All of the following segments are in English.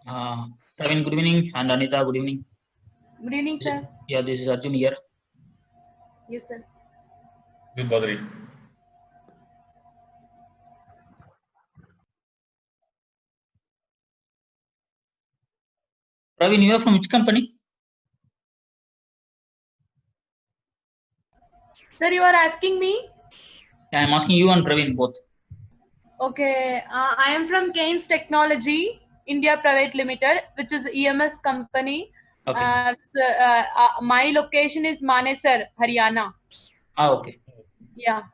Praveen, good evening, and Anita, good evening. Good evening, sir. Yeah, this is Arjun here. Yes, sir. Good, Badri. Praveen, you are from which company? Sir, you are asking me? Yeah, I'm asking you and Praveen both. Okay, I am from Keynes Technology India Private Limited, which is EMS company. Okay. My location is Manesar, Haryana. Okay. Yeah.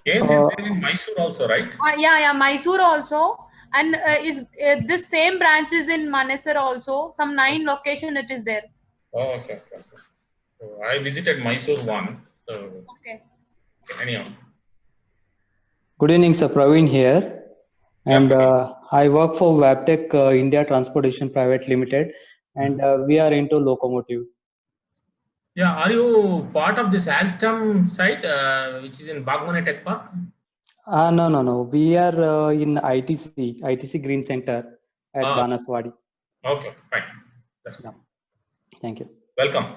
Keynes is there in Mysore also, right? Yeah, Mysore also. And is this same branch is in Manesar also. Some 9 location it is there. Oh, okay. So I visited Mysore one. So Okay. anyhow. Good evening, sir. Praveen here, and I work for Wabtec India Transportation Private Limited, and we are into locomotive. Yeah, are you part of this Alstom site, which is in Bagmane Tech Park? No. We are in ITC Green Center at Banaswadi. Okay, fine. That's good. Thank you. Welcome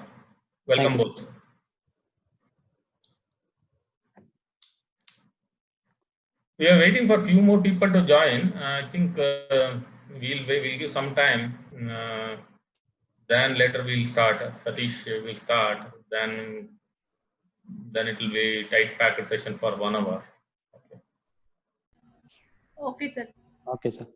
Thank you, both. sir. We are waiting for a few more people to join. I think we'll give some time. Then later we'll start. Satish will start. Then it will be tight packed session for 1 hour. Okay, sir. Okay, sir.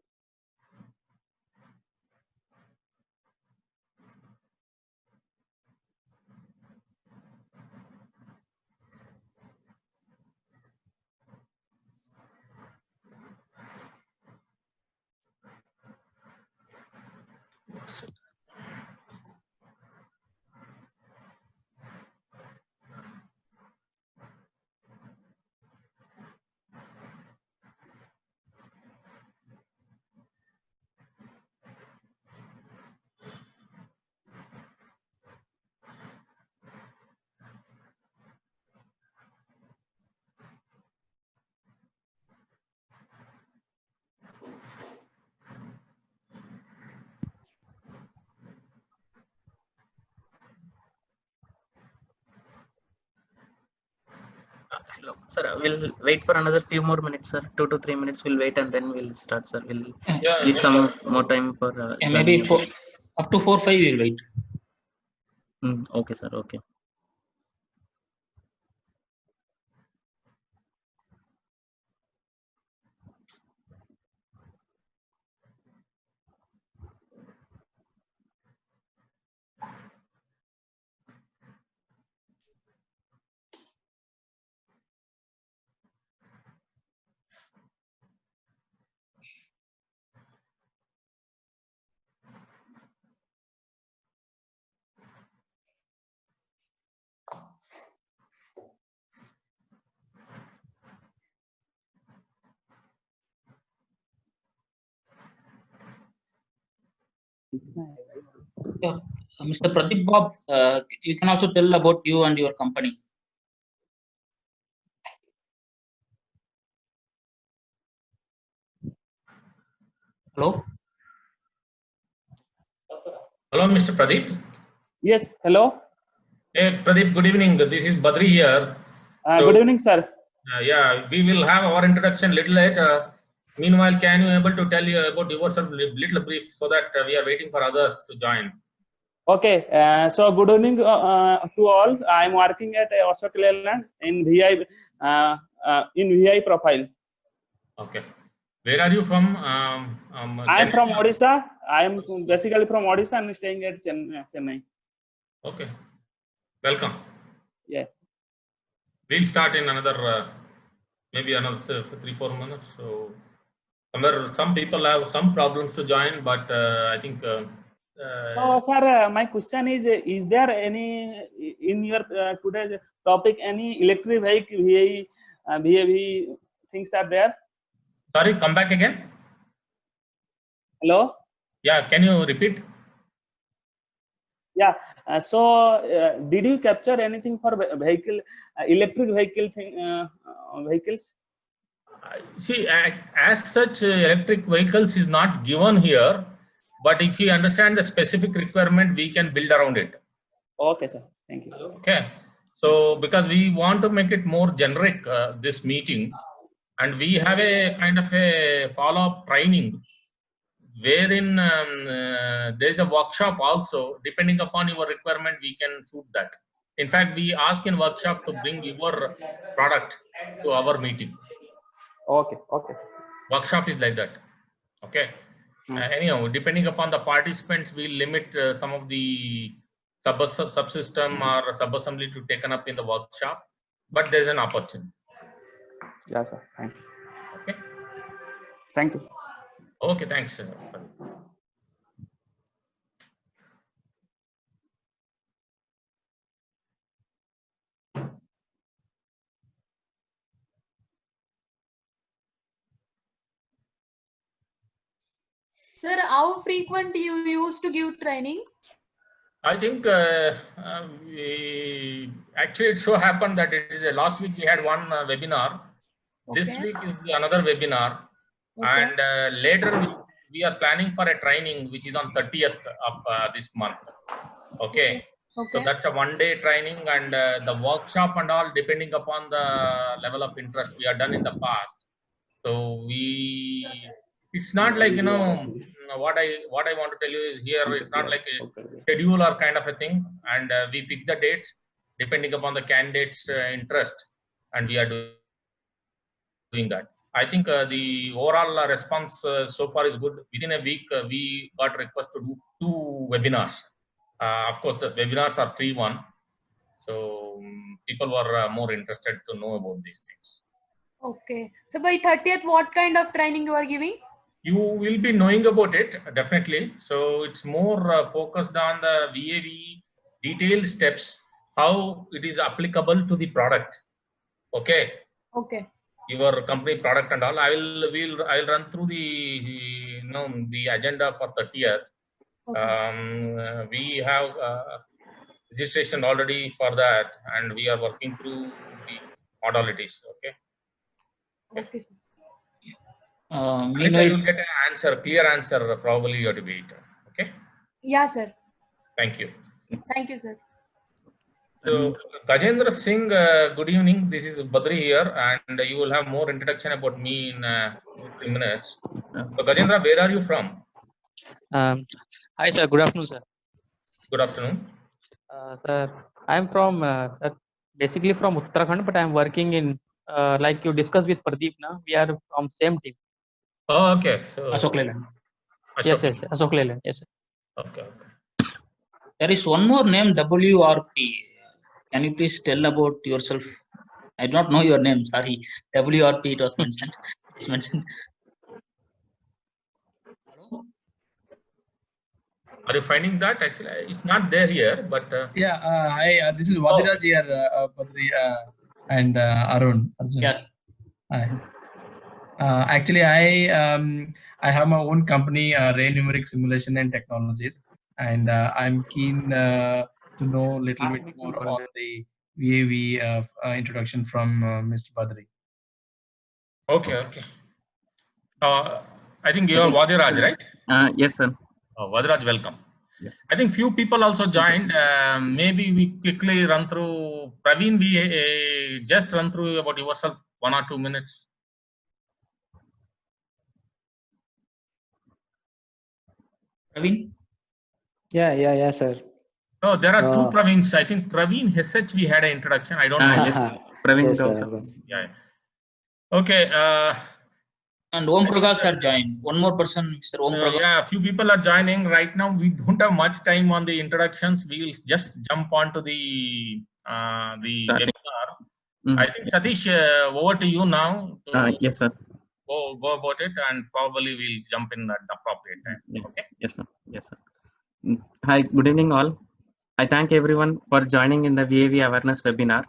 Hello, sir. We'll wait for another few more minutes, sir. 2 to 3 minutes. We'll wait and then we'll start, sir. We'll give some more time for. Maybe up to 4-5 we'll wait. Okay, sir. Okay. Yeah. Mr. Pradeep Bob, you can also tell about you and your company. Hello? Hello, Mr. Pradeep. Yes, hello. Hey, Pradeep, good evening. This is Badri here. Good evening, sir. Yeah, we will have our introduction little later. Meanwhile, can you able to tell you about yourself little brief so that we are waiting for others to join? Okay, so good evening to all. I am working at Ashok Leyland in VI profile. Okay. Where are you from? I am from Odisha. I am basically from Odisha and staying at Chennai. Okay. Welcome. Yeah. We'll start in another maybe another 3-4 minutes. So somewhere some people have some problems to join, but I think. So, sir, my question is there any in your today's topic any electric vehicle VAV things are there? Sorry, come back again. Hello. Yeah, can you repeat? Yeah. Did you capture anything for vehicle, electric vehicle vehicles? See, as such, electric vehicles is not given here, But if we understand the specific requirement, we can build around it. Okay, sir. Thank you. Okay. So because we want to make it more generic, this meeting, and we have a kind of a follow-up training wherein there is a workshop also. Depending upon your requirement, we can suit that. In fact, we ask in workshop to bring your product to our meeting. Okay. Okay. Workshop is like that. Okay. Anyhow, depending upon the participants, we limit some of the subsystem or subassembly to taken up in the workshop, but there is an opportunity. Yeah, sir. Thank you. Okay. Thank you. Okay, thanks. Sir, how frequent you used to give training? I think actually it so happened that it is last week we had one webinar. This week is another webinar, and later we are planning for a training which is on 30th of this month. Okay. So that's a one-day training, and the workshop and all depending upon the level of interest we are done in the past. So it's not like, what I want to tell you is here, it's not like a schedule or kind of a thing, and we fix the dates depending upon the candidate's interest, and we are doing that. I think the overall response so far is good. Within a week, we got request to do 2 webinars. Of course, the webinars are free one, so people were more interested to know about these things. Okay. So by 30th, what kind of training you are giving? You will be knowing about it, definitely. So it's more focused on the VAV detailed steps, how it is applicable to the product. Okay. Okay. Your company product and all. I'll run through the agenda for 30th. Okay. We have registration already for that, and we are working through the modalities. Okay. Okay. You will get an answer, clear answer. Probably you have to wait. Okay. Yeah, sir. Thank you. Thank you, sir. So, Gajendra Singh, good evening. This is Badri here, and you will have more introduction about me in 2-3 minutes. So, Gajendra, where are you from? Hi, sir. Good afternoon, sir. Good afternoon. Sir, I'm from basically from Uttarakhand, but I'm working in like you discussed with Pradeep. Now we are from same team. Oh, okay. So Ashok Leyland. Yes, Ashok Leyland. Yes, sir. Okay. There is one more name, WRP. Can you please tell about yourself? I do not know your name. Sorry, WRP. It was mentioned. It's mentioned. Are you finding that? Actually, it's not there here, but yeah. Hi, this is Vadiraj here, Badri and Arjun. Yeah. Hi. Actually, I have my own company, Ray Numeric Simulation and Technologies, and I'm keen to know a little bit more on the VAV introduction from Mr. Badri. Okay. I think you are Vadiraj, right? Yes, sir. Vadiraj, welcome. Yes. I think few people also joined. Maybe we quickly run through. Praveen, we just run through about yourself 1 or 2 minutes. Praveen? Yeah, sir. No, there are 2 Praveens. I think Praveen SH, we had an introduction. I don't know. Yes, Praveen. Yes, sir. Yeah. Okay. And Om Prakash had joined. One more person, Mr. Om Prakash. Yeah, a few people are joining right now. We don't have much time on the introductions. We will just jump onto the webinar. I think Satish, over to you now. Yes, sir. Go about it, and probably we'll jump in at the appropriate time. Okay. Yes, sir. Hi, good evening, all. I thank everyone for joining in the VAV awareness webinar.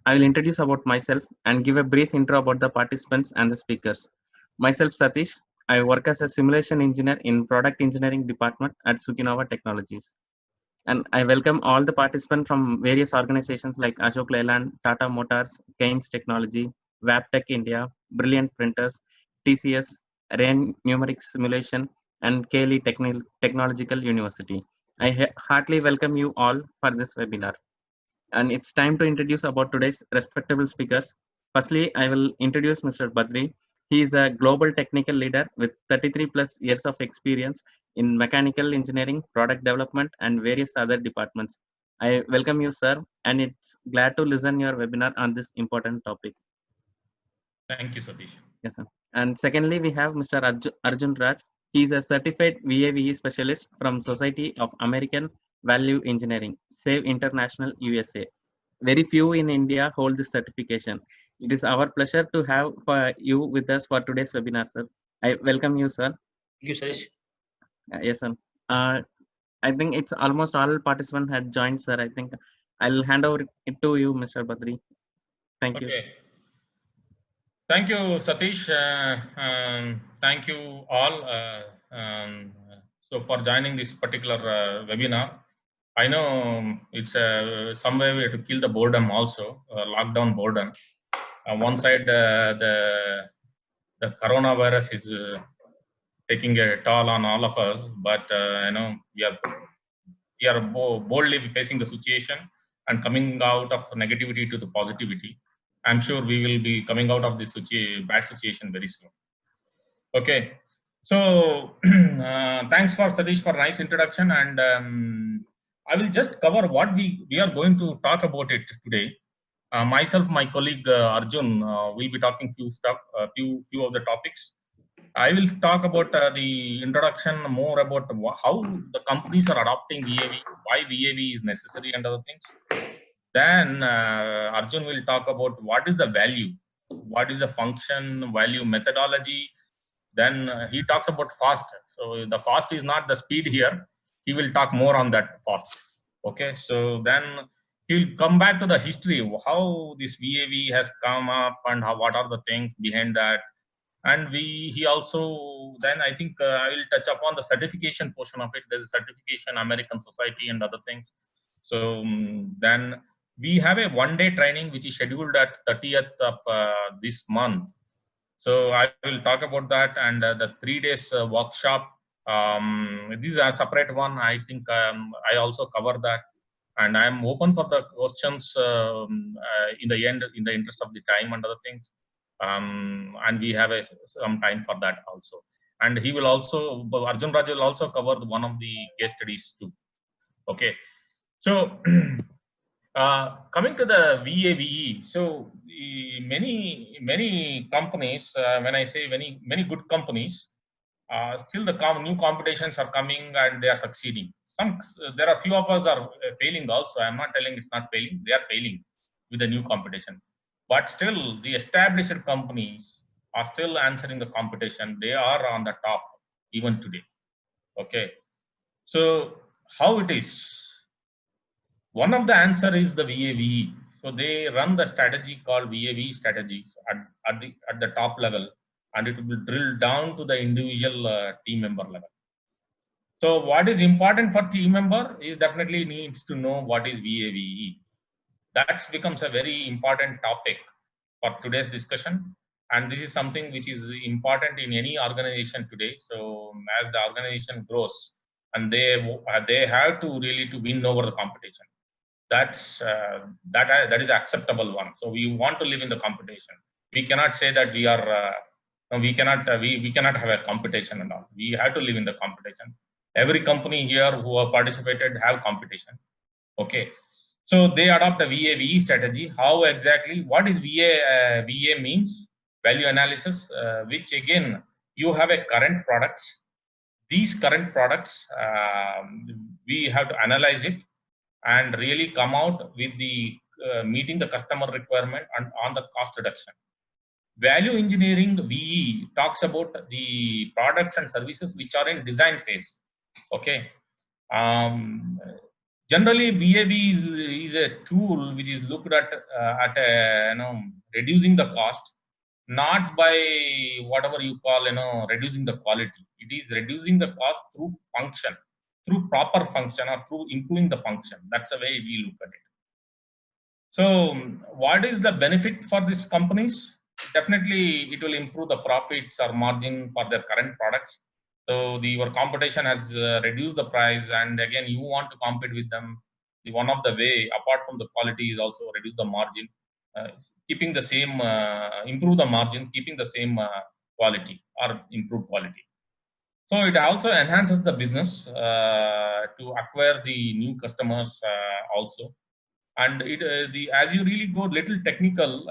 I will introduce about myself and give a brief intro about the participants and the speakers. Myself, Satish. I work as a simulation engineer in product engineering department at Sukinova Technologies. And I welcome all the participants from various organizations like Ashok Leyland, Tata Motors, Keynes Technology, Wabtec India, Brilliant Printers, TCS, Ray Numeric Simulation, and KLE Technological University. I heartily welcome you all for this webinar. And it's time to introduce about today's respectable speakers. Firstly, I will introduce Mr. Badri. He is a global technical leader with 33 plus years of experience in mechanical engineering, product development, and various other departments. I welcome you, sir, and it's glad to listen your webinar on this important topic. Thank you, Satish. Yes, sir. And secondly, we have Mr. Arjun Raj. He is a certified VAVE specialist from Society of American Value Engineering, SAVE International USA. Very few in India hold this certification. It is our pleasure to have you with us for today's webinar, sir. I welcome you, sir. Thank you, Satish. Yes, sir. I think it's almost all participants had joined, sir. I think I'll hand over it to you, Mr. Badri. Thank you. Thank you, Satish. Thank you all so for joining this particular webinar. I know it's some way we have to kill the boredom also, lockdown boredom. One side, the coronavirus is taking a toll on all of us, but you know, we are boldly facing the situation and coming out of negativity to the positivity. I'm sure we will be coming out of this bad situation very soon. Okay, so thanks for Satish for nice introduction, and I will just cover what we are going to talk about it today. Myself, my colleague Arjun will be talking few of the topics. I will talk about the introduction, more about how the companies are adopting VAV, why VAV is necessary, and other things. Then Arjun will talk about what is the value, what is the function, value methodology. Then he talks about fast. So the fast is not the speed here. He will talk more on that fast. Okay. So then he'll come back to the history of how this VAV has come up and what are the things behind that. And he also, then I think I will touch upon the certification portion of it. There's a certification, American Society and other things. So then we have a one-day training which is scheduled at 30th of this month. So I will talk about that, and the 3 days workshop. This is a separate one. I think I also cover that, and I am open for the questions in the end, in the interest of the time and other things. And we have some time for that also. And he will also, Arjun Raj will also cover one of the case studies too. Okay, so coming to the VAVE, so many companies, when I say many good companies, still the new competitions are coming and they are succeeding. There are few of us are failing also. I'm not telling it's not failing, they are failing with the new competition. But still, the established companies are still answering the competition. They are on the top even today. Okay, so how it is? One of the answer is the VAVE. So they run the strategy called VAVE strategies at the top level, and it will drill down to the individual team member level. So what is important for team member is definitely needs to know what is VAVE. That becomes a very important topic for today's discussion, and this is something which is important in any organization today. So as the organization grows, and they have to really to win over the competition. That is acceptable one. So we want to live in the competition. We cannot say that we are we cannot have a competition and all. We have to live in the competition. Every company here who have participated have competition. Okay. So they adopt a VAVE strategy. How exactly? What is VA means? Value analysis, which again, you have a current products. These current products, we have to analyze it and really come out with the meeting the customer requirement and on the cost reduction. Value engineering, VE, talks about the products and services which are in design phase. Okay. Generally, VAVE is a tool which is looked at reducing the cost, not by whatever you call reducing the quality. It is reducing the cost through function, through proper function, or through improving the function. That's the way we look at it. So, what is the benefit for these companies? Definitely, it will improve the profits or margin for their current products. So your competition has reduced the price, and again you want to compete with them. One of the way, apart from the quality, is also reduce the margin, keeping the same, improve the margin, keeping the same quality or improved quality. So it also enhances the business to acquire the new customers also. And it as you really go little technical,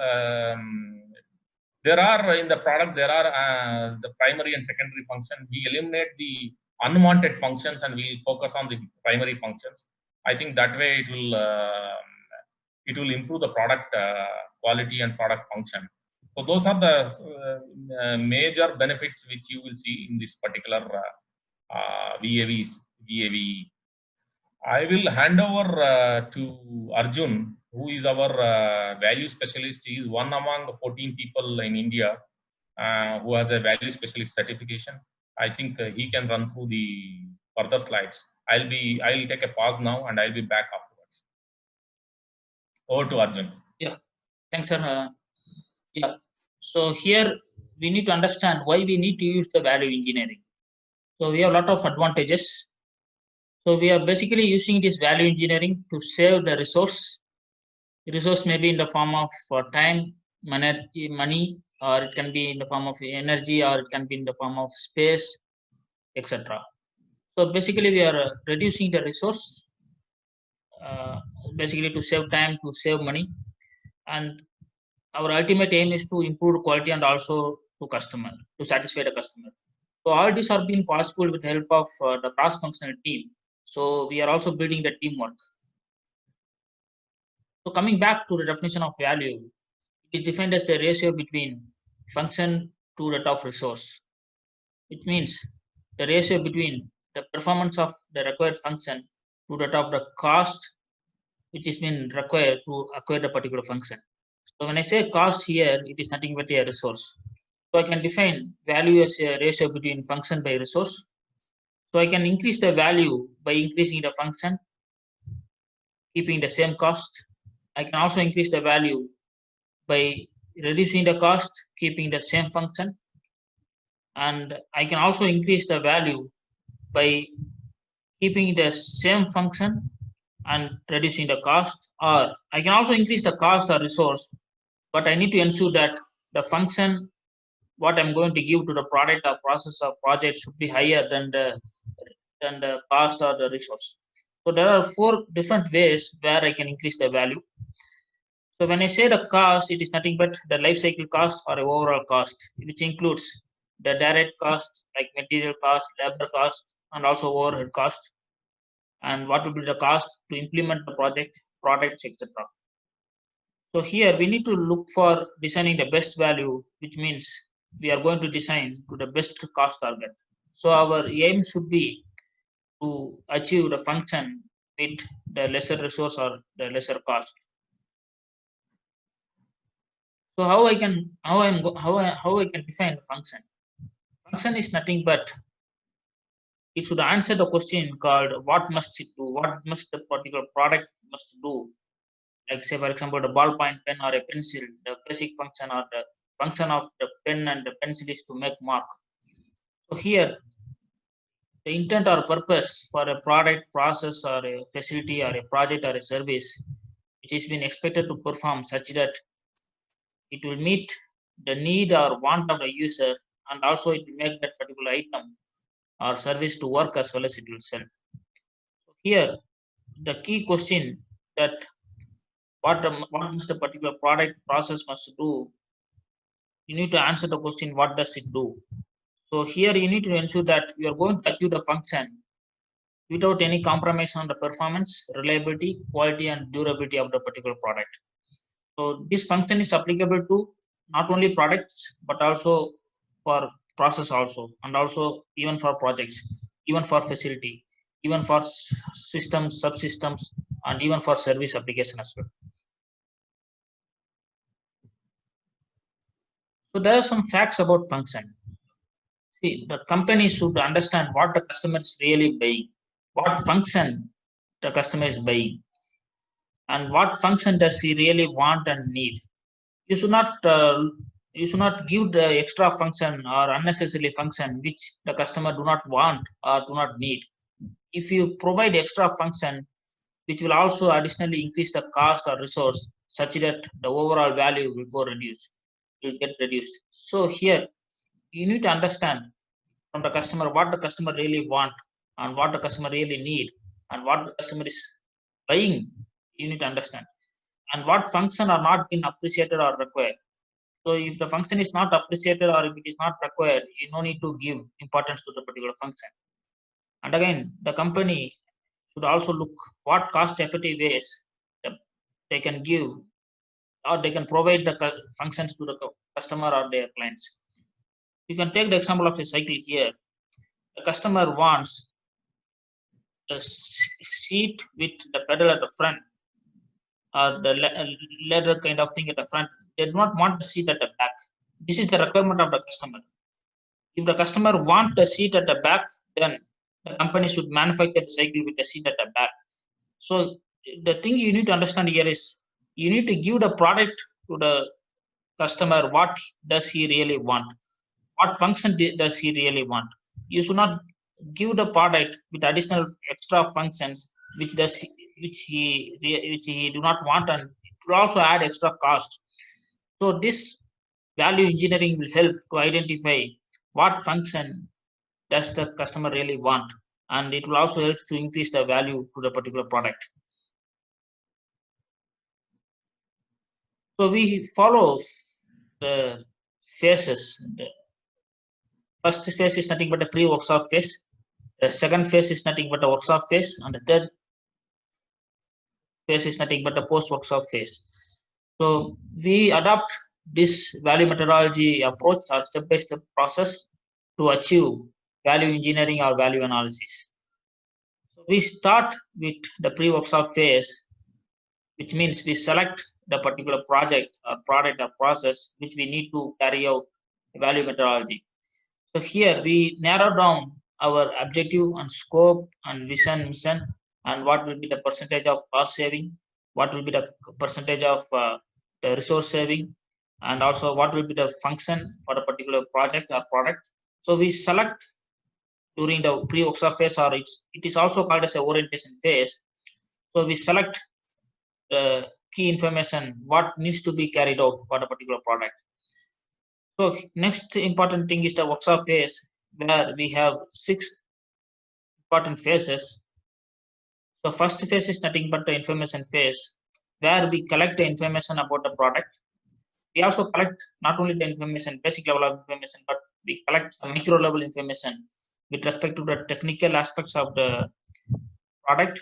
there are in the product, there are the primary and secondary function. We eliminate the unwanted functions and we focus on the primary functions. I think that way it will improve the product quality and product function. So those are the major benefits which you will see in this particular VAVE. I will hand over to Arjun, who is our value specialist. He is one among the 14 people in India who has a value specialist certification. I think he can run through the further slides. I'll take a pause now and I'll be back afterwards. Over to Arjun. Yeah, thanks, sir. Yeah, so here we need to understand why we need to use the value engineering. So we have a lot of advantages. So we are basically using this value engineering to save the resource. The resource may be in the form of time, money, or it can be in the form of energy, or it can be in the form of space, etc. So basically we are reducing the resource, basically to save time, to save money, and our ultimate aim is to improve quality and also to satisfy the customer. So all these are being possible with the help of the cross-functional team. So we are also building the teamwork. So coming back to the definition of value, it is defined as the ratio between function to that of resource. It means the ratio between the performance of the required function to that of the cost which is been required to acquire the particular function. So when I say cost here, it is nothing but a resource. So I can define value as a ratio between function by resource. So I can increase the value by increasing the function, keeping the same cost. I can also increase the value by reducing the cost, keeping the same function. And I can also increase the value by keeping the same function and reducing the cost, or I can also increase the cost or resource, but I need to ensure that the function what I'm going to give to the product or process or project should be higher than the cost or the resource. So there are 4 different ways where I can increase the value. So when I say the cost, it is nothing but the life cycle cost or overall cost, which includes the direct cost like material cost, labor cost, and also overhead cost, and what will be the cost to implement the products, etc. So here we need to look for designing the best value, which means we are going to design to the best cost target. So our aim should be to achieve the function with the lesser resource or the lesser cost. So how I can define the function? Function is nothing but it should answer the question called what must it do? What must the particular product must do? Like say for example the ballpoint pen or a pencil, the basic function or the function of the pen and the pencil is to make mark. So here the intent or purpose for a product, process, or a facility or a project or a service which is been expected to perform such that it will meet the need or want of the user, and also it will make that particular item or service to work as well as it will sell. Here the key question that what must the particular product process must do, you need to answer the question what does it do. So here you need to ensure that you are going to achieve the function without any compromise on the performance, reliability, quality, and durability of the particular product. So this function is applicable to not only products but also for process also, and also even for projects, even for facility, even for systems, subsystems, and even for service application as well. So there are some facts about function. See, the company should understand what the customer is really buying, what function the customer is buying, and what function does he really want and need. You should not you should not give the extra function or unnecessary function which the customer do not want or do not need. If you provide extra function, which will also additionally increase the cost or resource such that the overall value will get reduced. So here you need to understand from the customer what the customer really want and what the customer really need and what the customer is buying. You need to understand, and what function are not being appreciated or required. So if the function is not appreciated or if it is not required, you no need to give importance to the particular function. And again, the company should also look what cost-effective ways that they can give or they can provide the functions to the customer or their clients. You can take the example of a cycle here. The customer wants the seat with the pedal at the front or the leather kind of thing at the front. They do not want the seat at the back. This is the requirement of the customer. If the customer want the seat at the back, then the company should manufacture the cycle with the seat at the back. So the thing you need to understand here is you need to give the product to the customer. What does he really want? What function does he really want? You should not give the product with additional extra functions which he do not want, and it will also add extra cost. So this value engineering will help to identify what function does the customer really want, and it will also help to increase the value to the particular product. So we follow the phases. The first phase is nothing but a pre-workshop phase. The second phase is nothing but a workshop phase, and the third phase is nothing but a post-workshop phase. So we adopt this value methodology approach or step-by-step process to achieve value engineering or value analysis. So we start with the pre-workshop phase, which means we select the particular project or product or process which we need to carry out value methodology. So here we narrow down our objective and scope and vision, mission, and what will be the percentage of cost saving, what will be the percentage of the resource saving, and also what will be the function for a particular project or product. So we select during the pre-workshop phase, or it is also called as a orientation phase. So we select the key information what needs to be carried out for a particular product. So next important thing is the workshop phase, where we have 6 important phases. So first phase is nothing but the information phase, where we collect the information about the product. We also collect not only the information, basic level of information, but we collect micro level information with respect to the technical aspects of the product.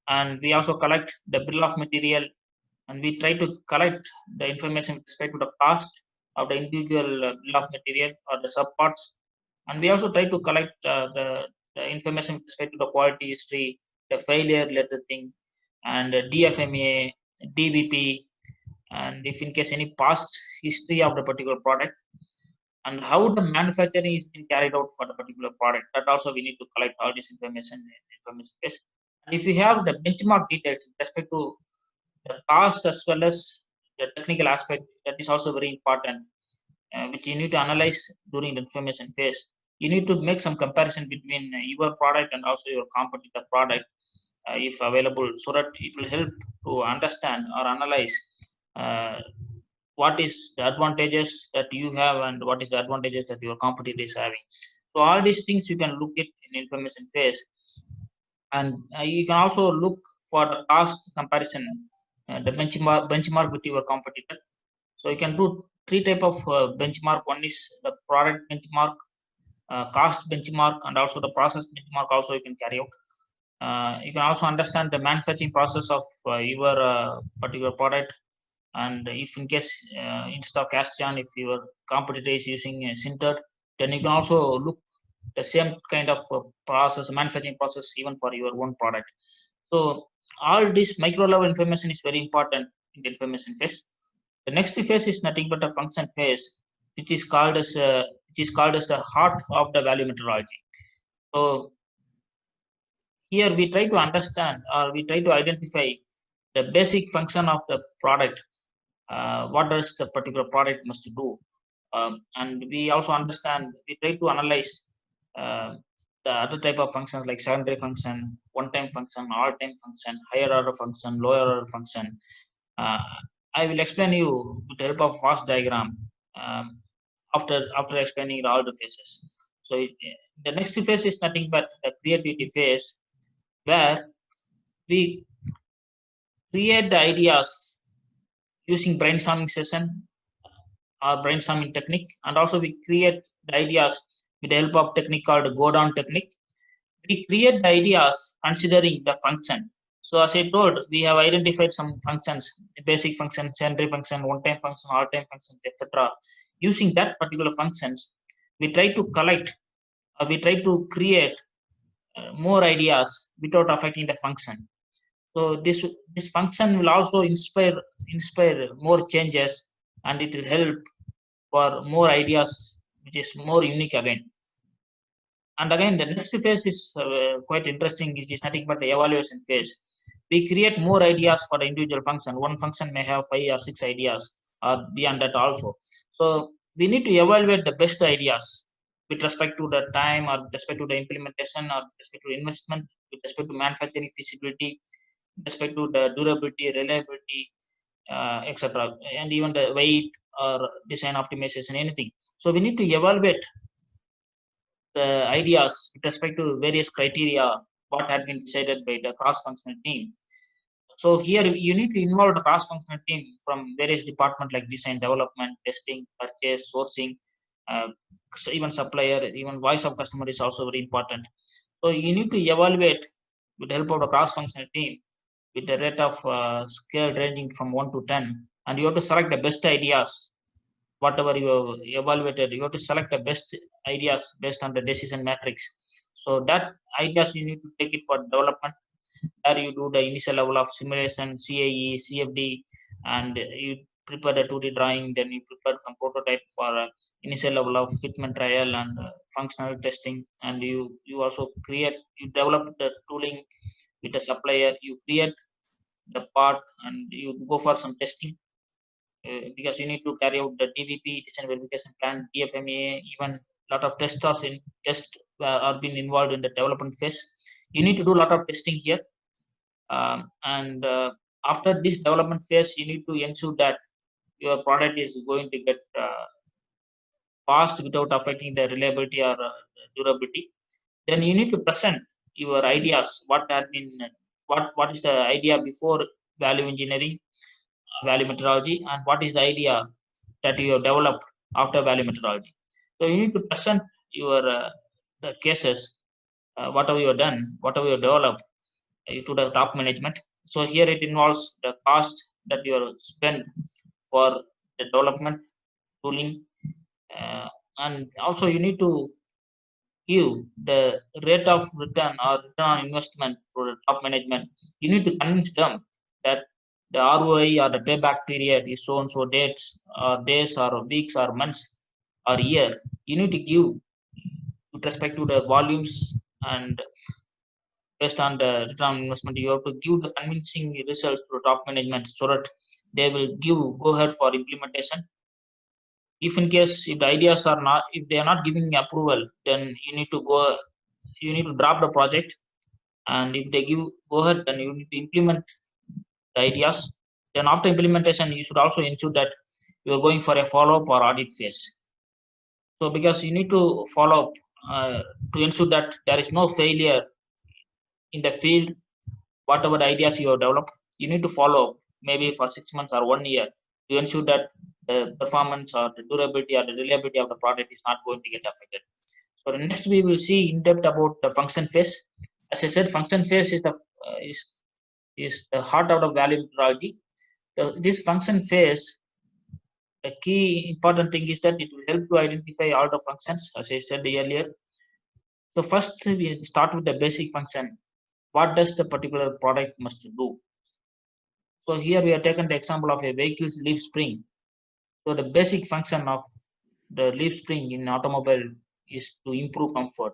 And we also collect the bill of material, and we try to collect the information with respect to the cost of the individual bill of material or the subparts. And we also try to collect the information with respect to the quality history, the failure related thing, and DFMA, DVP, and if in case any past history of the particular product, and how the manufacturing is being carried out for the particular product. That also we need to collect all this information base. And if you have the benchmark details with respect to the cost as well as the technical aspect, that is also very important, which you need to analyze during the information phase. You need to make some comparison between your product and also your competitor product, if available, so that it will help to understand or analyze what is the advantages that you have and what is the advantages that your competitor is having. So all these things you can look at in information phase, and you can also look for the cost comparison, the benchmark with your competitor. So you can do 3 type of benchmark. One is the product benchmark, cost benchmark, and also the process benchmark also you can carry out. You can also understand the manufacturing process of your particular product, and if in case Instastock Castian, if your competitor is using Sintered, then you can also look the same kind of process, manufacturing process, even for your own product. So all this micro level information is very important in the information phase. The next phase is nothing but a function phase, which is called as the heart of the value methodology. So here we try to understand, or we try to identify the basic function of the product. What does the particular product must do? And we also understand, we try to analyze the other type of functions like secondary function, one-time function, all-time function, higher order function, lower order function. I will explain you with the help of fast diagram after explaining all the phases. So the next phase is nothing but the creativity phase, where we create the ideas using brainstorming session or brainstorming technique, and also we create the ideas with the help of technique called go down technique. We create the ideas considering the function. So as I told, we have identified some functions, basic function, secondary function, one-time function, all-time functions, etc. Using that particular functions, we try to collect, we try to create more ideas without affecting the function. So this function will also inspire more changes, and it will help for more ideas, which is more unique again. And again, the next phase is quite interesting. It is nothing but the evaluation phase. We create more ideas for the individual function. One function may have 5 or 6 ideas, or beyond that also. So we need to evaluate the best ideas with respect to the time, or with respect to the implementation, or with respect to investment, with respect to manufacturing feasibility, with respect to the durability, reliability, etc., and even the weight or design optimization, anything. So we need to evaluate the ideas with respect to various criteria, what had been decided by the cross-functional team. So here you need to involve the cross-functional team from various departments like design, development, testing, purchase, sourcing, even supplier, even voice of customer is also very important. So you need to evaluate with the help of the cross-functional team with the rate of scale ranging from 1 to 10, and you have to select the best ideas. Whatever you have evaluated, you have to select the best ideas based on the decision matrix. So that ideas you need to take it for development. There you do the initial level of simulation, CAE, CFD, and you prepare the 2D drawing. Then you prepare some prototype for initial level of fitment trial and functional testing. And you also develop the tooling with the supplier. You create the part and you go for some testing. Because you need to carry out the DVP, design verification plan, DFMEA, even lot of testers are being involved in the development phase. You need to do a lot of testing here, and after this development phase, you need to ensure that your product is going to get fast without affecting the reliability or durability. Then you need to present your ideas. What is the idea before value engineering, value methodology, and what is the idea that you have developed after value methodology. So you need to present your the cases, whatever you have done, whatever you have developed to the top management. So here it involves the cost that you have spent for the development, tooling, and also you need to give the rate of return or return on investment to the top management. You need to convince them that the ROI or the payback period is so and so dates or days or weeks or months or year. You need to give with respect to the volumes, and based on the return on investment, you have to give the convincing results to the top management so that they will go ahead for implementation. If in case if the ideas are not, if they are not giving approval, then you need to drop the project. And if they go ahead, then you need to implement the ideas. Then after implementation, you should also ensure that you are going for a follow-up or audit phase. So because you need to follow up to ensure that there is no failure in the field, whatever the ideas you have developed, you need to follow up maybe for 6 months or 1 year to ensure that the performance or the durability or the reliability of the product is not going to get affected. So next we will see in depth about the function phase. As I said, function phase is the heart of the value methodology. This function phase, the key important thing is that it will help to identify all the functions, as I said earlier. So first we start with the basic function. What does the particular product must do? So here we have taken the example of a vehicle's leaf spring. So the basic function of the leaf spring in automobile is to improve comfort.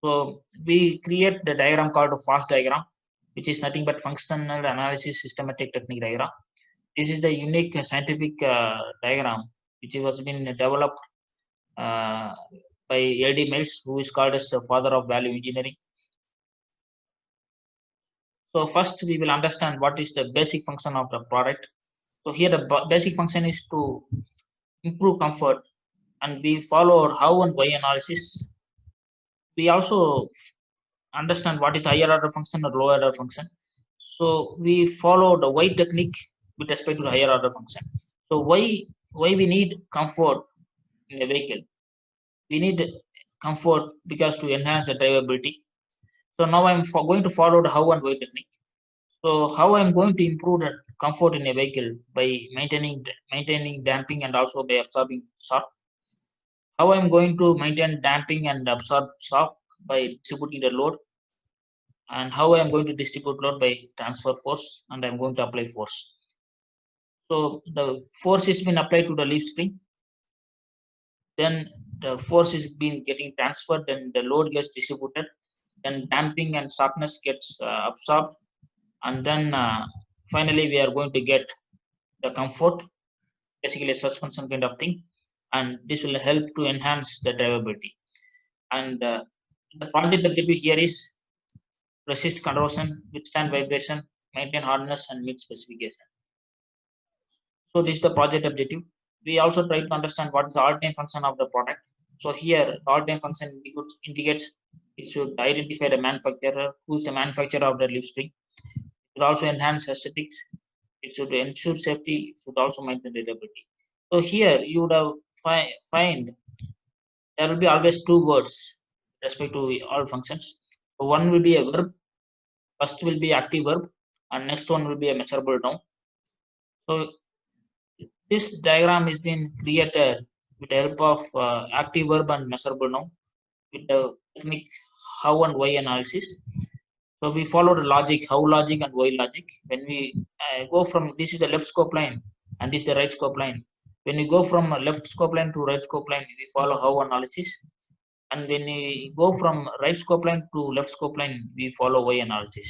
So we create the diagram called a FAST diagram, which is nothing but functional analysis systematic technique diagram. This is the unique scientific diagram which was been developed by A.D. Mills, who is called as the father of value engineering. So first we will understand what is the basic function of the product. So here the basic function is to improve comfort, and we follow how and why analysis. We also understand what is the higher order function or lower order function. So we follow the why technique with respect to the higher order function. So why we need comfort in a vehicle? We need comfort because to enhance the drivability. So now I'm going to follow the how and why technique. So how I'm going to improve the comfort in a vehicle by maintaining damping and also by absorbing shock. How I'm going to maintain damping and absorb shock by distributing the load, and how I'm going to distribute load by transfer force, and I'm going to apply force. So the force is been applied to the leaf spring, then the force is been getting transferred, then the load gets distributed, then damping and softness gets absorbed, and then finally we are going to get the comfort, basically a suspension kind of thing, and this will help to enhance the drivability. And the project objective here is resist corrosion, withstand vibration, maintain hardness, and meet specification. So this is the project objective. We also try to understand what is the all-time function of the product. So here, all-time function indicates it should identify the manufacturer, who is the manufacturer of the leaf spring. It should also enhance aesthetics. It should ensure safety. It should also maintain reliability. So here you would have find there will be always two words with respect to all functions. So one will be a verb. First will be active verb, and next one will be a measurable noun. So this diagram is being created with the help of active verb and measurable noun with the technique how and why analysis. So we follow the logic, how logic and why logic. When we go from, this is the left scope line and this is the right scope line. When we go from a left scope line to right scope line, we follow how analysis. And when we go from right scope line to left scope line, we follow why analysis.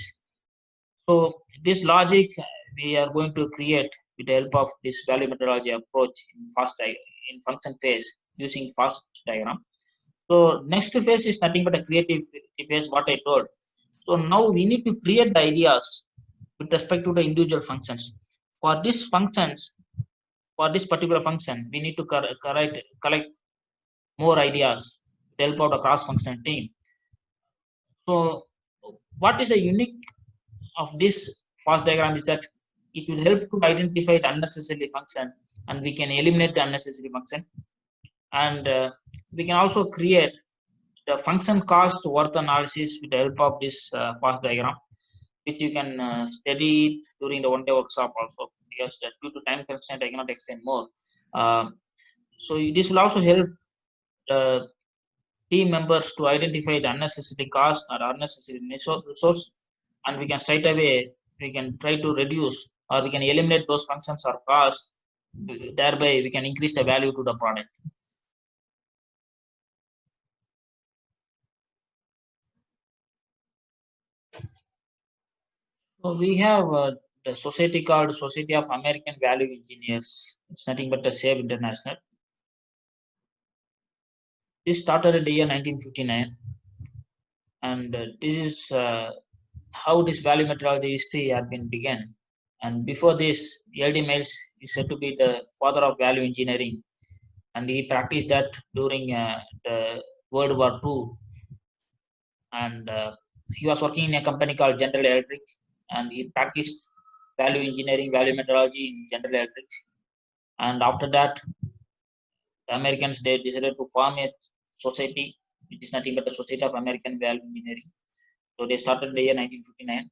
So this logic we are going to create with the help of this value methodology approach in function phase using fast diagram. So next phase is nothing but a creative phase, what I told. So now we need to create the ideas with respect to the individual functions. For these functions, for this particular function, we need to collect more ideas to help out a cross-functional team. So what is the unique of this fast diagram is that it will help to identify the unnecessary function, and we can eliminate the unnecessary function. And we can also create the function cost worth analysis with the help of this fast diagram, which you can study during the one-day workshop also, because due to time constraint I cannot explain more. So this will also help the team members to identify the unnecessary cost or unnecessary resource, and we can straight away we can try to reduce or we can eliminate those functions or cost. Thereby we can increase the value to the product. So we have the society called Society of American Value Engineers. It's nothing but the SAVE International. This started in the year 1959, and this is how this value methodology history had been begun. And before this, A.D. Mills is said to be the father of value engineering, and he practiced that during the World War II. And he was working in a company called General Electric, and he practiced value engineering, value methodology in General Electric. And after that, the Americans, they decided to form a society, which is nothing but the Society of American Valve Engineering. So they started in the year 1959,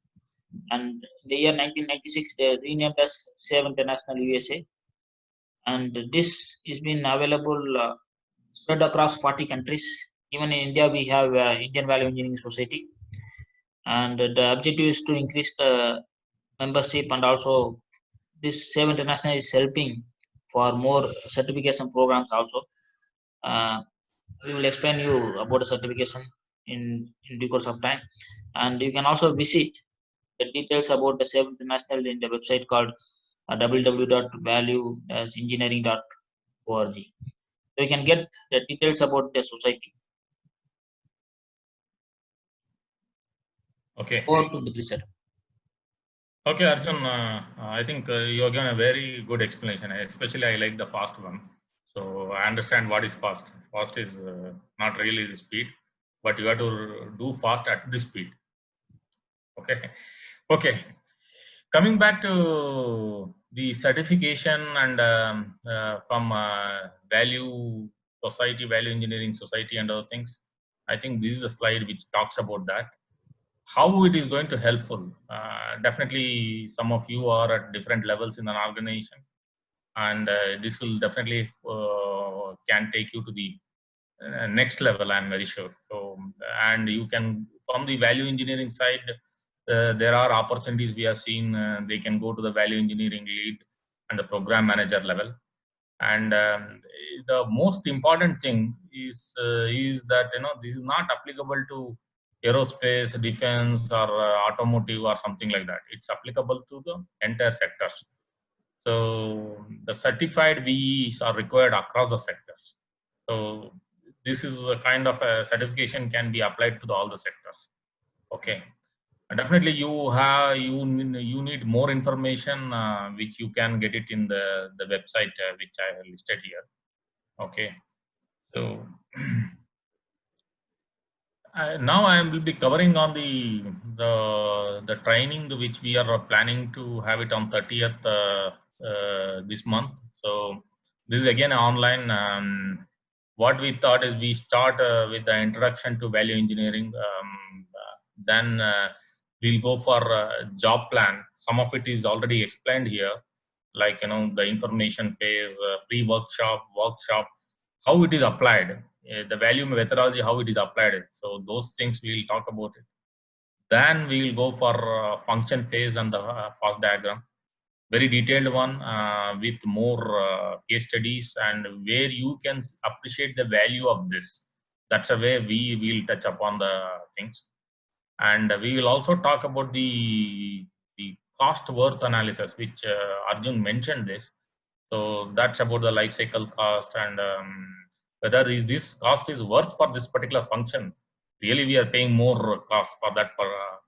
and in the year 1996 they renamed as SAVE International USA, and this is been available spread across 40 countries. Even in India we have Indian Valve Engineering Society, and the objective is to increase the membership, and also this SAVE International is helping for more certification programs also. We will explain you about the certification in due course of time, and you can also visit the details about the SAVE International in the website called www.value-engineering.org. So you can get the details about the society. Okay. Over to Bidri sir. Okay, Arjun, I think you have given a very good explanation. Especially, I like the fast one. So I understand what is fast. Fast is not really the speed, but you have to do fast at this speed. Okay. Okay. Coming back to the certification and from value society, value engineering society, and other things, I think this is a slide which talks about that. How it is going to helpful. Definitely, some of you are at different levels in an organization, and this will definitely can take you to the next level. I'm very sure. So, and you can from the value engineering side. There are opportunities we have seen. They can go to the value engineering lead and the program manager level. And the most important thing is that this is not applicable to aerospace, defense, or automotive or something like that. It's applicable to the entire sectors. So the certified VEs are required across the sectors. So this is a kind of a certification can be applied to all the sectors. Okay. Definitely, you need more information, which you can get it in the website which I have listed here. Okay, so now I will be covering on the training which we are planning to have it on 30th this month. So this is again online. What we thought is we start with the introduction to value engineering. Then we'll go for job plan. Some of it is already explained here, like the information phase, pre-workshop, workshop, how it is applied, the value methodology, how it is applied. So those things we'll talk about it. Then we will go for function phase and the fast diagram, very detailed one with more case studies and where you can appreciate the value of this. That's a way we will touch upon the things. And we will also talk about the cost worth analysis, which Arjun mentioned this. So that's about the life cycle cost and whether this cost is worth for this particular function. Really, we are paying more cost for that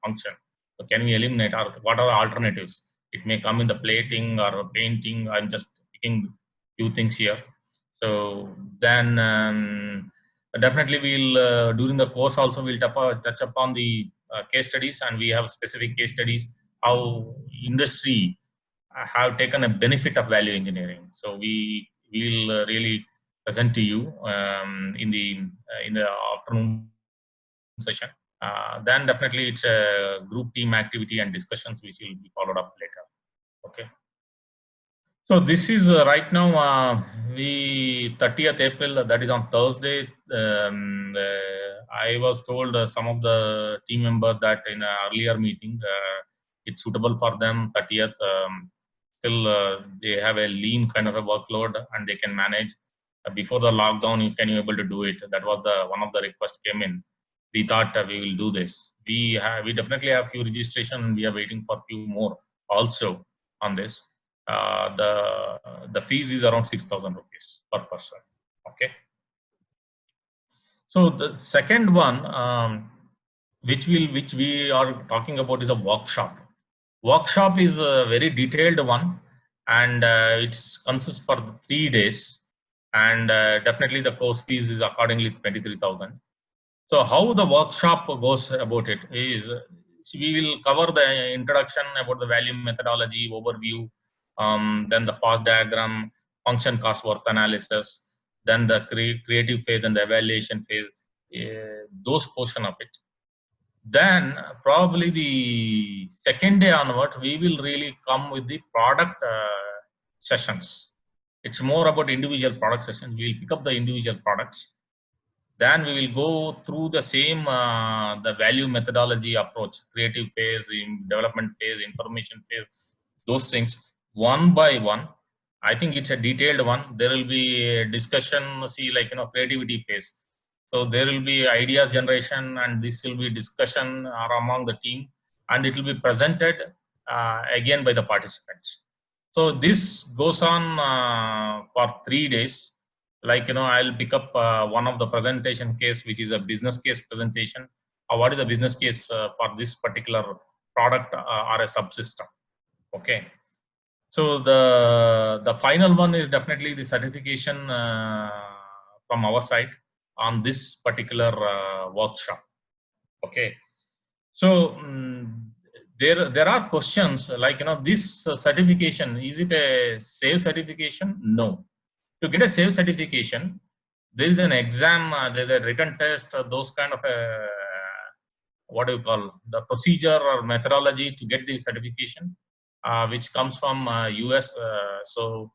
function. So can we eliminate, or what are the alternatives? It may come in the plating or painting. I'm just picking few things here. So then definitely we'll during the course also we'll touch upon the case studies, and we have specific case studies how industry have taken a benefit of value engineering. So we will really present to you in the afternoon session. Then definitely it's a group team activity and discussions which will be followed up later. Okay. So this is right now we 30th April, that is on Thursday. I was told some of the team members that in an earlier meeting it's suitable for them 30th. Still they have a lean kind of a workload and they can manage. Before the lockdown, you can be able to do it. That was the one of the requests came in. We thought we will do this. We definitely have few registration and we are waiting for few more also on this. The fees is around 6,000 rupees per person. Okay. So the second one, which we are talking about, is a workshop. Workshop is a very detailed one, and it consists for 3 days, and definitely the course fees is accordingly 23,000. So how the workshop goes about it is we will cover the introduction about the value methodology overview. Then the fast diagram, function cost worth analysis, then the creative phase and the evaluation phase, those portion of it. Then probably the second day onwards, we will really come with the product sessions. It's more about individual product sessions. We'll pick up the individual products. Then we will go through the same the value methodology approach, creative phase, development phase, information phase, those things one by one. I think it's a detailed one. There will be a discussion, see, like creativity phase. So there will be ideas generation, and this will be discussion among the team, and it will be presented again by the participants. So this goes on for 3 days. Like, I'll pick up one of the presentation case, which is a business case presentation. Or what is the business case for this particular product or a subsystem? Okay. So the final one is definitely the certification from our side on this particular workshop. Okay. So there are questions like, this certification, is it a SAFE certification? No. To get a SAFE certification, there is an exam, there's a written test, those kind of what do you call the procedure or methodology to get the certification, which comes from US. So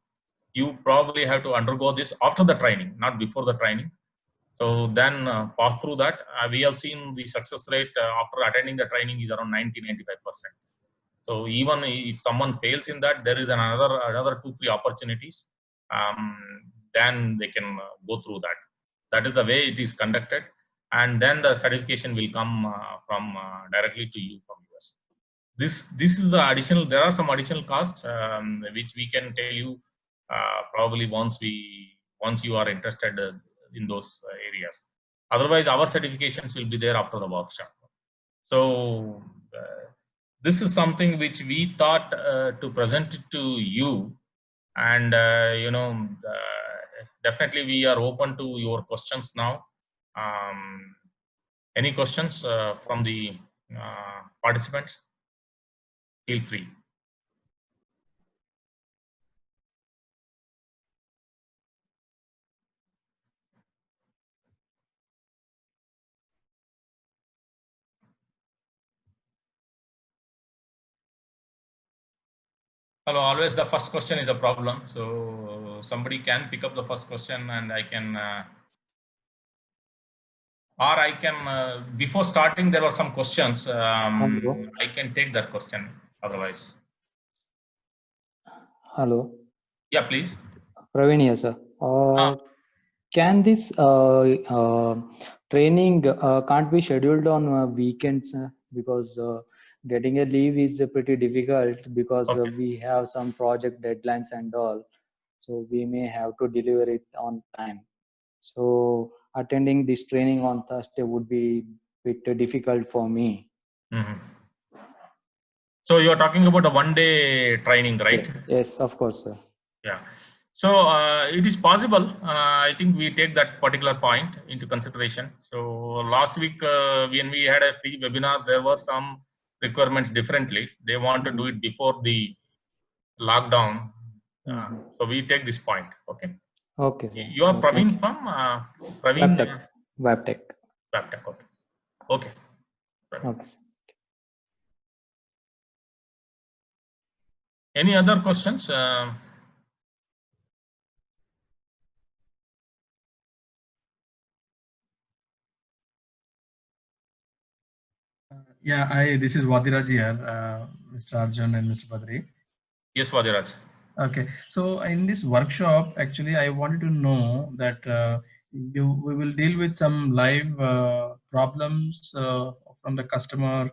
you probably have to undergo this after the training, not before the training. So then pass through that. We have seen the success rate after attending the training is around 90-95%. So even if someone fails in that, there is another 2-3 opportunities. Then they can go through that. That is the way it is conducted, and then the certification will come from directly to you from US. This is the additional. There are some additional costs which we can tell you probably once you are interested in those areas. Otherwise, our certifications will be there after the workshop. So this is something which we thought to present to you, and definitely we are open to your questions now. Any questions from the participants? Feel free. Hello, always the first question is a problem. So somebody can pick up the first question, and I can, before starting, there were some questions. I can take that question otherwise. Hello. Yeah, please. Praveen here, sir. Can this training can't be scheduled on weekends because getting a leave is pretty difficult because we have some project deadlines and all, so we may have to deliver it on time. So attending this training on Thursday would be a bit difficult for me. So you are talking about a one-day training, right? Yes, of course, sir. Yeah. So it is possible. I think we take that particular point into consideration. So last week when we had a free webinar, there were some requirements differently. They want to do it before the lockdown. So we take this point. Okay. Okay, sir. You are Praveen from Praveen Wabtec. Wabtec. Okay. Okay. Okay. Any other questions? Yeah, this is Vadiraj here, Mr. Arjun and Mr. Badri. Yes, Vadiraj. Okay, so in this workshop, actually, I wanted to know that we will deal with some live problems from the customer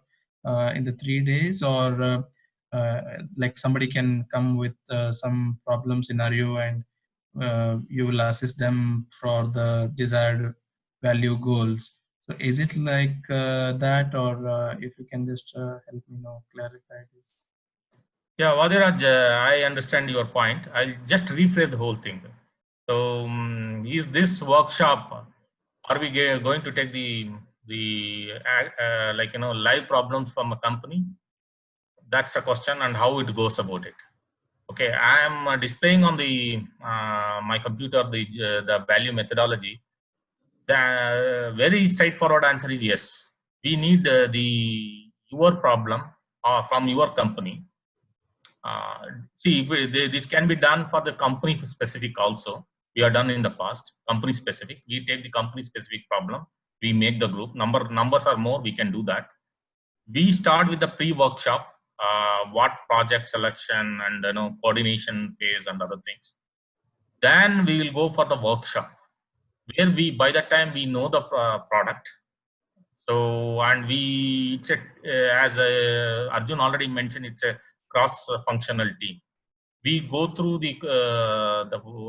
in the 3 days, or like somebody can come with some problem scenario, and you will assist them for the desired value goals. So is it like that, or if you can just help me clarify this? Yeah, Vadiraj, I understand your point. I'll just rephrase the whole thing. So, is this workshop, are we going to take the live problems from a company? That's a question, and how it goes about it. Okay, I am displaying on the my computer the value methodology. The very straightforward answer is yes. We need your problem from your company. See, this can be done for the company specific also. We are done in the past. Company specific. We take the company specific problem. We make the group. Numbers are more. We can do that. We start with the pre-workshop. What project selection and coordination phase and other things. Then we will go for the workshop, where by that time we know the product. So, and it's as Arjun already mentioned, it's a cross-functional team. we go through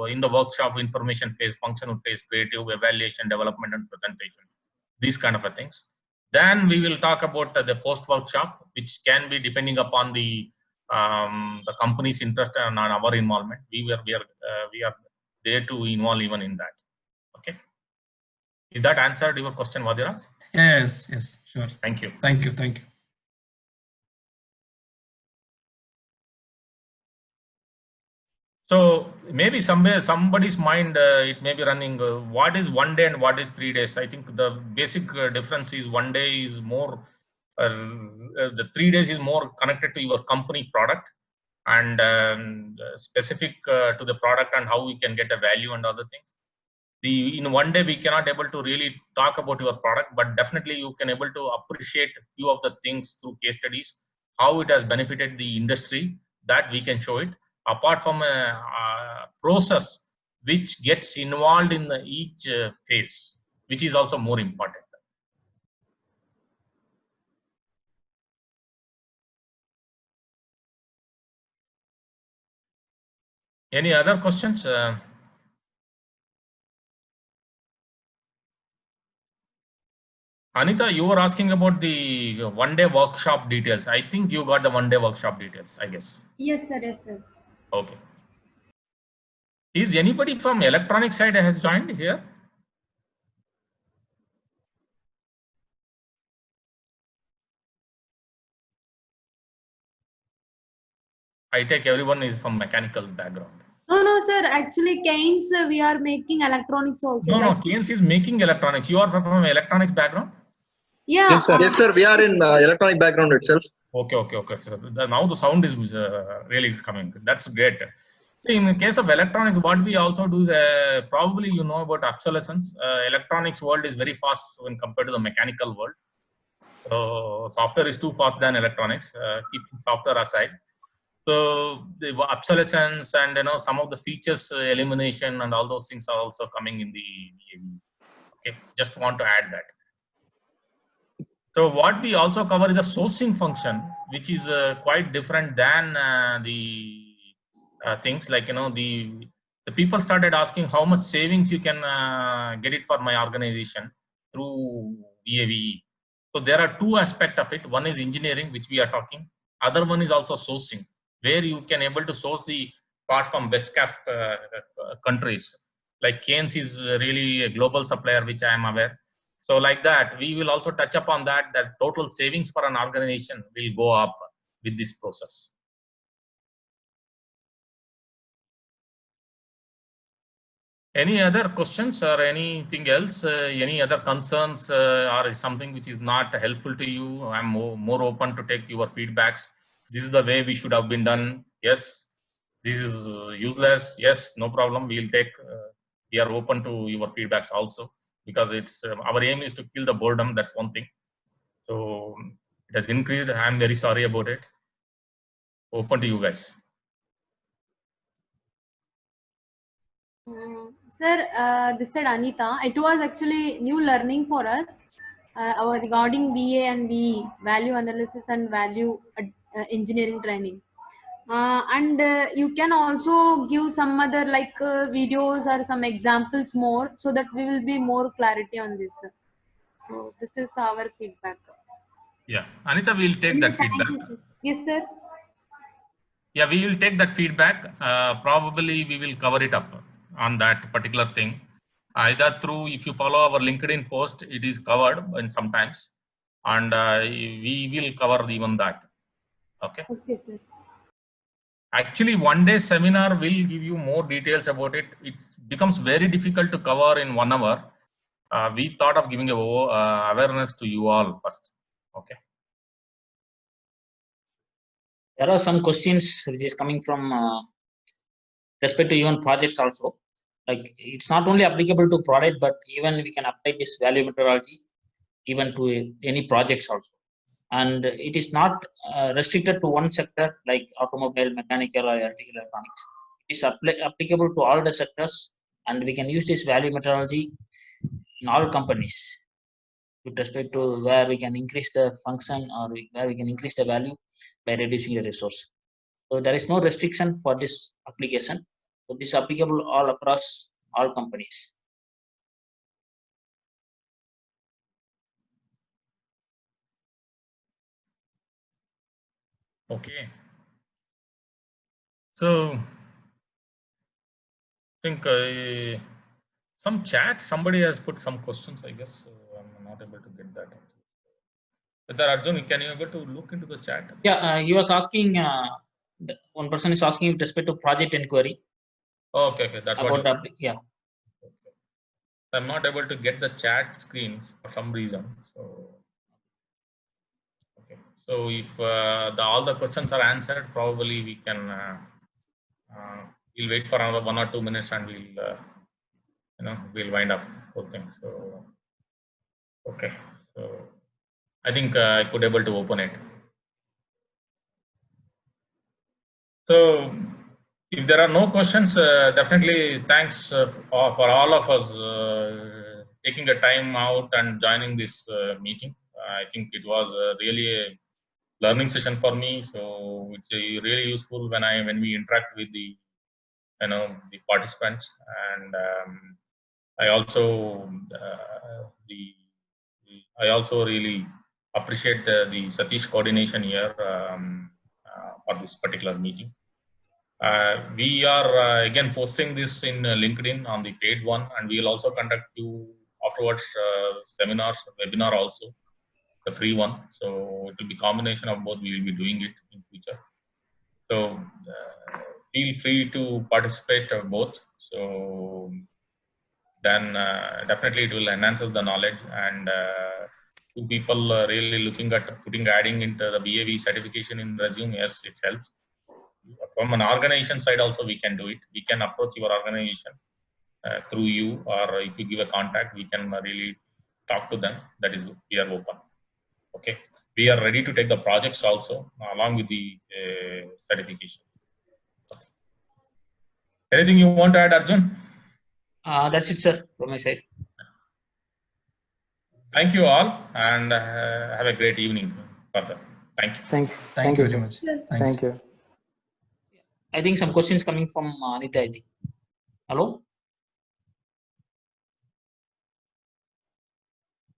in the workshop information phase, functional phase, creative, evaluation, development, and presentation. These kind of things. Then we will talk about the post workshop, which can be depending upon the company's interest and our involvement. We are there to involve even in that. Okay. Is that answered your question, Vadiraj? Yes, yes, sure. Thank you. Thank you, thank you. So maybe somewhere somebody's mind it may be running. What is 1 day and what is 3 days? I think the basic difference is 1 day is more. The 3 days is more connected to your company product and specific to the product and how we can get a value and other things. In 1 day we cannot able to really talk about your product, but definitely you can able to appreciate few of the things through case studies, how it has benefited the industry, that we can show it. Apart from a process which gets involved in each phase, which is also more important. Any other questions? Anita, you were asking about the 1 day workshop details. I think you got the 1 day workshop details, I guess. Yes, sir. Yes, sir. Okay. Is anybody from electronic side has joined here? I take everyone is from mechanical background. No, sir. Actually, Keynes, we are making electronics also. No, Keynes is making electronics. You are from electronics background? Yeah. Yes, sir. Yes, sir. We are in electronic background itself. Okay. So now the sound is really coming. That's great. So in the case of electronics, what we also do is probably you know about obsolescence. Electronics world is very fast when compared to the mechanical world. So software is too fast than electronics. Keeping software aside, so the obsolescence and some of the features elimination and all those things are also coming in the VAV. Okay, just want to add that. So what we also cover is a sourcing function, which is quite different than the things like the people started asking how much savings you can get it for my organization through VAVE. So there are two aspects of it. One is engineering, which we are talking. Other one is also sourcing, where you can able to source the part from best cost countries. Like Keynes is really a global supplier, which I am aware. So like that, we will also touch upon that total savings for an organization will go up with this process. Any other questions or anything else? Any other concerns or something which is not helpful to you? I'm more open to take your feedbacks. This is the way we should have been done. Yes. This is useless. Yes, no problem. We'll take. We are open to your feedbacks also, because it's our aim is to kill the boredom. That's one thing. So it has increased. I'm very sorry about it. Open to you guys. Sir, this said Anita. It was actually new learning for us. Our regarding VA and VE, value analysis and value engineering training. And you can also give some other like videos or some examples more, so that we will be more clarity on this. So this is our feedback. Yeah, Anita, we'll take that feedback. You, sir. Yes, sir. Yeah, we will take that feedback. Probably we will cover it up on that particular thing. Either through, if you follow our LinkedIn post, it is covered and sometimes, and we will cover even that. Okay. Okay, sir. Actually, 1 day seminar will give you more details about it. It becomes very difficult to cover in 1 hour. We thought of giving awareness to you all first. Okay. There are some questions which is coming from respect to even projects also. Like it's not only applicable to product, but even we can apply this value methodology even to any projects also. And it is not restricted to one sector like automobile, mechanical, or electrical electronics. It is applicable to all the sectors, and we can use this value methodology in all companies with respect to where we can increase the function or where we can increase the value by reducing the resource. So there is no restriction for this application. So this is applicable all across all companies. Okay. So I think some chat, somebody has put some questions, I guess. So I'm not able to get that. Whether Arjun, can you able to look into the chat? Yeah, he was asking, one person is asking with respect to project inquiry. Okay, that's about what. Yeah. Okay. I'm not able to get the chat screens for some reason. So, okay. So if all the questions are answered, probably we can. We'll wait for another 1 or 2 minutes, and we'll wind up whole thing. So, okay. So I think I could able to open it. So if there are no questions, definitely thanks for all of us taking the time out and joining this meeting. I think it was really a learning session for me. So it's really useful when we interact with the the participants, and I also I also really appreciate the Satish coordination here for this particular meeting. We are again posting this in LinkedIn on the paid one, and we will also conduct few afterwards seminars, webinar also, the free one. So it will be combination of both. We will be doing it in future. So feel free to participate both. So then definitely it will enhance the knowledge, and to people really looking at adding into the BAV certification in resume. Yes, it helps. From an organization side also we can do it. We can approach your organization through you, or if you give a contact, we can really talk to them. That is, we are open. Okay, we are ready to take the projects also along with the certification. Okay. Anything you want to add, Arjun? That's it, sir, from my side. Thank you all, and have a great evening further. Thank you. Thank you very much. Thank you. I think some questions coming from Anita, I think. Hello?